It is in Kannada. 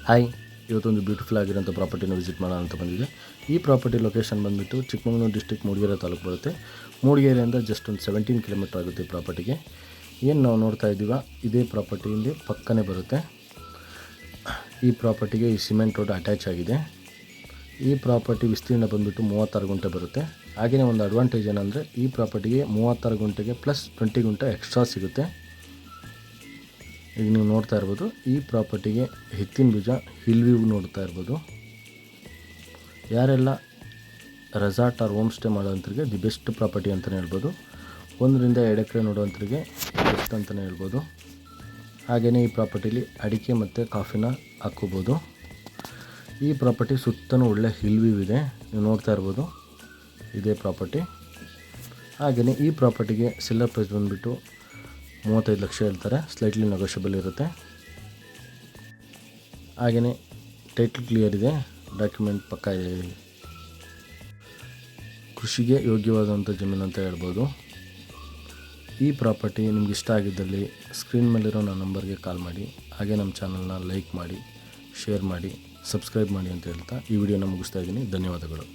ಹಾಯ್, ಇವತ್ತೊಂದು ಬ್ಯೂಟಿಫುಲ್ ಆಗಿರೋಂಥ ಪ್ರಾಪರ್ಟಿನ ವಿಸಿಟ್ ಮಾಡೋಣ ಅಂತ ಬಂದಿದೆ. ಈ ಪ್ರಾಪರ್ಟಿ ಲೊಕೇಶನ್ ಬಂದುಬಿಟ್ಟು ಚಿಕ್ಕಮಗಳೂರು ಡಿಸ್ಟ್ರಿಕ್ಟ್ ಮೂಡಿಗೆರೆ ತಾಲೂಕು ಬರುತ್ತೆ. ಮೂಡಿಗೆರೆಯಿಂದ ಜಸ್ಟ್ ಒಂದು 17 ಕಿಲೋಮೀಟರ್ ಆಗುತ್ತೆ ಈ ಪ್ರಾಪರ್ಟಿಗೆ. ಏನು ನಾವು ನೋಡ್ತಾ ಇದ್ದೀವ ಇದೇ ಪ್ರಾಪರ್ಟಿಯಿಂದ ಪಕ್ಕನೇ ಬರುತ್ತೆ. ಈ ಪ್ರಾಪರ್ಟಿಗೆ ಈ ಸಿಮೆಂಟ್ ರೋಡ್ ಅಟ್ಯಾಚ್ ಆಗಿದೆ. ಈ ಪ್ರಾಪರ್ಟಿ ವಿಸ್ತೀರ್ಣ ಬಂದುಬಿಟ್ಟು 36 ಗುಂಟೆ ಬರುತ್ತೆ. ಹಾಗೆಯೇ ಒಂದು ಅಡ್ವಾಂಟೇಜ್ ಏನಂದರೆ ಈ ಪ್ರಾಪರ್ಟಿಗೆ 36 ಗುಂಟೆಗೆ ಪ್ಲಸ್ 20 ಗುಂಟೆ ಎಕ್ಸ್ಟ್ರಾ ಸಿಗುತ್ತೆ. ಈಗ ನೀವು ನೋಡ್ತಾ ಇರ್ಬೋದು, ಈ ಪ್ರಾಪರ್ಟಿಗೆ ಎತ್ತಿನ ಬೀಜ ಹಿಲ್ ವ್ಯೂ ನೋಡ್ತಾ ಇರ್ಬೋದು. ಯಾರೆಲ್ಲ ರೆಸಾರ್ಟ್ ಆರ್ ಹೋಮ್ ಸ್ಟೇ ಮಾಡೋಂಥರಿಗೆ ದಿ ಬೆಸ್ಟ್ ಪ್ರಾಪರ್ಟಿ ಅಂತಲೇ ಹೇಳ್ಬೋದು. 1 ರಿಂದ 2 ಎಕರೆ ನೋಡೋಂಥರಿಗೆ ಬೆಸ್ಟ್ ಅಂತಲೇ ಹೇಳ್ಬೋದು. ಹಾಗೆಯೇ ಈ ಪ್ರಾಪರ್ಟಿಲಿ ಅಡಿಕೆ ಮತ್ತು ಕಾಫಿನ ಹಾಕ್ಕೋಬೋದು. ಈ ಪ್ರಾಪರ್ಟಿ ಸುತ್ತಲೂ ಒಳ್ಳೆ ಹಿಲ್ ವ್ಯೂ ಇದೆ, ನೀವು ನೋಡ್ತಾ ಇರ್ಬೋದು ಇದೇ ಪ್ರಾಪರ್ಟಿ. ಹಾಗೆಯೇ ಈ ಪ್ರಾಪರ್ಟಿಗೆ ಸೆಲ್ಲರ್ ಪ್ರೈಸ್ ಬಂದುಬಿಟ್ಟು 35 ಲಕ್ಷ ಹೇಳ್ತಾರೆ, ಸ್ಲೈಟ್ಲಿ ನೆಗೋಷಿಯಬಲ್ ಇರುತ್ತೆ. ಹಾಗೆಯೇ ಟೈಟ್ಲ್ ಕ್ಲಿಯರ್ ಇದೆ, ಡಾಕ್ಯುಮೆಂಟ್ ಪಕ್ಕ ಇದೆ. ಕೃಷಿಗೆ ಯೋಗ್ಯವಾದಂಥ ಜಮೀನು ಅಂತ ಹೇಳ್ಬೋದು. ಈ ಪ್ರಾಪರ್ಟಿ ನಿಮ್ಗೆ ಇಷ್ಟ ಆಗಿದ್ದಲ್ಲಿ ಸ್ಕ್ರೀನ್ ಮೇಲಿರೋ ನನ್ನ ನಂಬರ್ಗೆ ಕಾಲ್ ಮಾಡಿ. ಹಾಗೆ ನಮ್ಮ ಚಾನಲ್ನ ಲೈಕ್ ಮಾಡಿ, ಶೇರ್ ಮಾಡಿ, ಸಬ್ಸ್ಕ್ರೈಬ್ ಮಾಡಿ ಅಂತ ಹೇಳ್ತಾ ಈ ವಿಡಿಯೋನ ಮುಗಿಸ್ತಾ ಇದ್ದೀನಿ. ಧನ್ಯವಾದಗಳು.